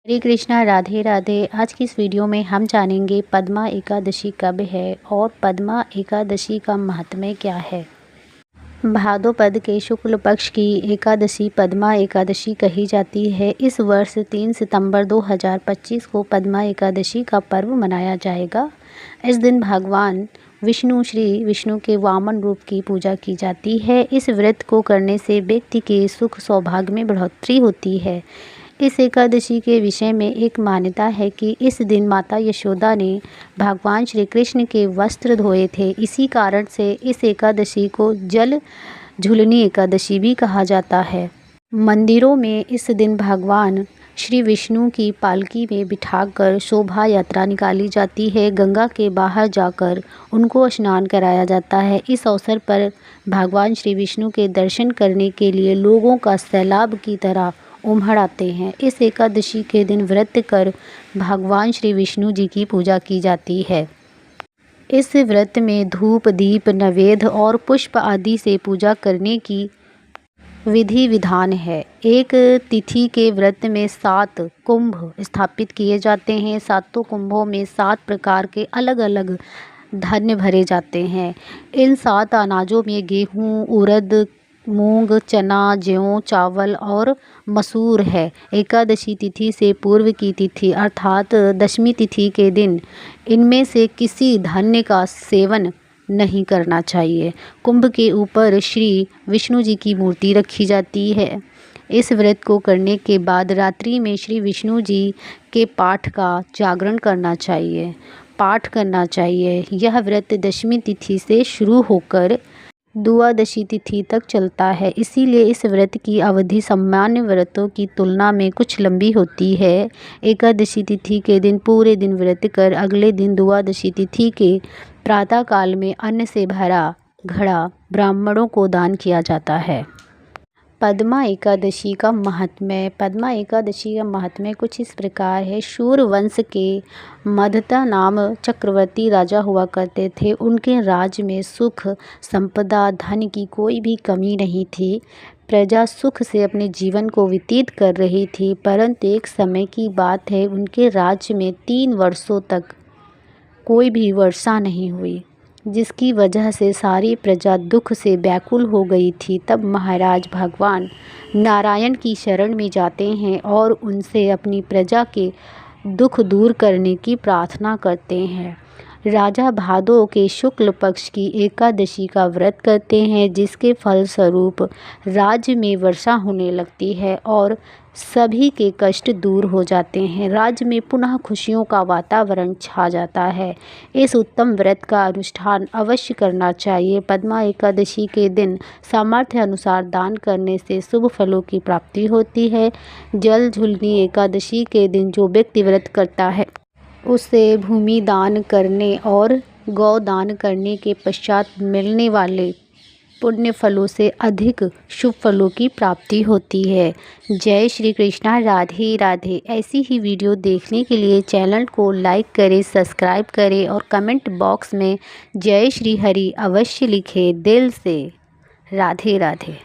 हरे कृष्णा, राधे राधे। आज की इस वीडियो में हम जानेंगे पद्मा एकादशी कब है और पद्मा एकादशी का महात्म्य क्या है। भाद्रपद के शुक्ल पक्ष की एकादशी पद्मा एकादशी कही जाती है। इस वर्ष 3 सितंबर 2025 को पद्मा एकादशी का पर्व मनाया जाएगा। इस दिन भगवान श्री विष्णु के वामन रूप की पूजा की जाती है। इस व्रत को करने से व्यक्ति के सुख सौभाग्य में बढ़ोतरी होती है। इस एकादशी के विषय में एक मान्यता है कि इस दिन माता यशोदा ने भगवान श्री कृष्ण के वस्त्र धोए थे। इसी कारण से इस एकादशी को जल झूलनी एकादशी भी कहा जाता है। मंदिरों में इस दिन भगवान श्री विष्णु की पालकी में बिठाकर शोभा यात्रा निकाली जाती है। गंगा के बाहर जाकर उनको स्नान कराया जाता है। इस अवसर पर भगवान श्री विष्णु के दर्शन करने के लिए लोगों का सैलाब की तरह उमड़ आते हैं। इस एकादशी के दिन व्रत कर भगवान श्री विष्णु जी की पूजा की जाती है। इस व्रत में धूप, दीप, नैवेद्य और पुष्प आदि से पूजा करने की विधि विधान है। एक तिथि के व्रत में 7 कुंभ स्थापित किए जाते हैं। 7 कुंभों में 7 प्रकार के अलग अलग धान्य भरे जाते हैं। इन 7 अनाजों में गेहूँ, उड़द, मूंग, चना, जौ, चावल और मसूर है। एकादशी तिथि से पूर्व की तिथि अर्थात दशमी तिथि के दिन इनमें से किसी धान्य का सेवन नहीं करना चाहिए। कुंभ के ऊपर श्री विष्णु जी की मूर्ति रखी जाती है। इस व्रत को करने के बाद रात्रि में श्री विष्णु जी के पाठ का जागरण करना चाहिए, पाठ करना चाहिए। यह व्रत दशमी तिथि से शुरू होकर द्वादशी तिथि तक चलता है। इसीलिए इस व्रत की अवधि सामान्य व्रतों की तुलना में कुछ लंबी होती है। एकादशी तिथि के दिन पूरे दिन व्रत कर अगले दिन द्वादशी तिथि के प्रातःकाल में अन्न से भरा घड़ा ब्राह्मणों को दान किया जाता है। पद्मा एकादशी का महात्म्य। पद्मा एकादशी का महात्म्य कुछ इस प्रकार है। शूर वंश के मदता नाम चक्रवर्ती राजा हुआ करते थे। उनके राज्य में सुख, संपदा, धन की कोई भी कमी नहीं थी। प्रजा सुख से अपने जीवन को व्यतीत कर रही थी। परंतु एक समय की बात है, उनके राज्य में 3 वर्षों तक कोई भी वर्षा नहीं हुई, जिसकी वजह से सारी प्रजा दुख से व्याकुल हो गई थी। तब महाराज भगवान नारायण की शरण में जाते हैं और उनसे अपनी प्रजा के दुख दूर करने की प्रार्थना करते हैं। राजा भादो के शुक्ल पक्ष की एकादशी का व्रत करते हैं, जिसके फलस्वरूप राज्य में वर्षा होने लगती है और सभी के कष्ट दूर हो जाते हैं। राज्य में पुनः खुशियों का वातावरण छा जाता है। इस उत्तम व्रत का अनुष्ठान अवश्य करना चाहिए। पद्मा एकादशी के दिन सामर्थ्य अनुसार दान करने से शुभ फलों की प्राप्ति होती है। जल झूलनी एकादशी के दिन जो व्यक्ति व्रत करता है उसे भूमि दान करने और गौ दान करने के पश्चात मिलने वाले पुण्य फलों से अधिक शुभ फलों की प्राप्ति होती है। जय श्री कृष्णा, राधे राधे। ऐसी ही वीडियो देखने के लिए चैनल को लाइक करें, सब्सक्राइब करें और कमेंट बॉक्स में जय श्री हरि अवश्य लिखें दिल से। राधे राधे।